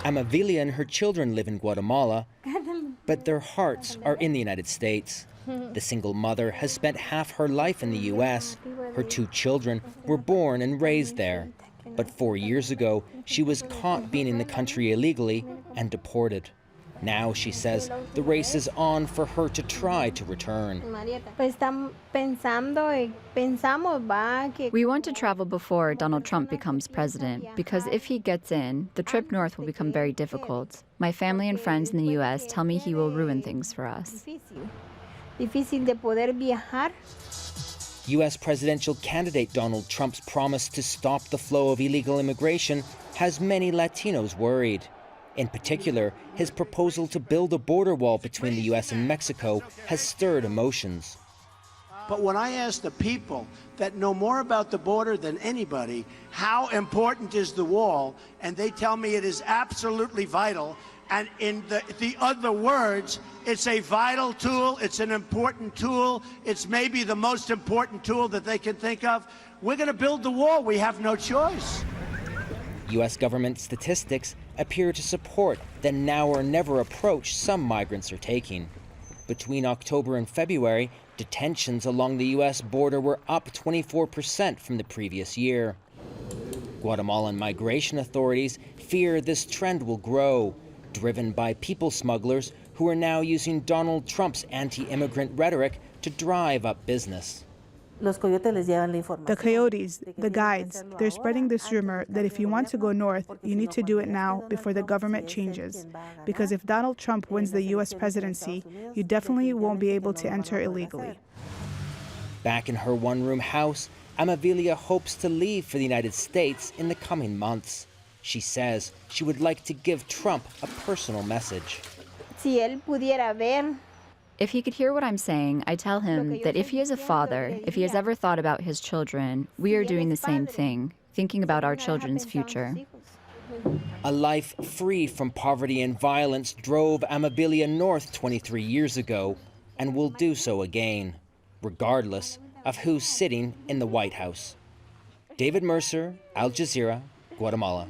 Amabilia and her children live in Guatemala, but their hearts are in the United States. The single mother has spent half her life in the U.S. Her 2 children were born and raised there. But 4 years ago, she was caught being in the country illegally and deported. Now, she says, the race is on for her to try to return. We want to travel before Donald Trump becomes president, because if he gets in, the trip north will become very difficult. My family and friends in the U.S. tell me he will ruin things for us. U.S. presidential candidate Donald Trump's promise to stop the flow of illegal immigration has many Latinos worried. In particular, his proposal to build a border wall between the U.S. and Mexico has stirred emotions. But when I ask the people that know more about the border than anybody, how important is the wall, and they tell me it is absolutely vital, and in the other words, it's a vital tool, it's an important tool, it's maybe the most important tool that they can think of, we're going to build the wall. We have no choice. U.S. government statistics appear to support the now or never approach some migrants are taking. Between October and February, detentions along the U.S. border were up 24% from the previous year. Guatemalan migration authorities fear this trend will grow, driven by people smugglers who are now using Donald Trump's anti-immigrant rhetoric to drive up business. The coyotes, the guides, they're spreading this rumor that if you want to go north, you need to do it now before the government changes. Because if Donald Trump wins the U.S. presidency, you definitely won't be able to enter illegally. Back in her one-room house, Amabilia hopes to leave for the United States in the coming months. She says she would like to give Trump a personal message. If he could hear what I'm saying, I tell him that if he is a father, if he has ever thought about his children, we are doing the same thing, thinking about our children's future. A life free from poverty and violence drove Amabilia north 23 years ago and will do so again, regardless of who's sitting in the White House. David Mercer, Al Jazeera, Guatemala.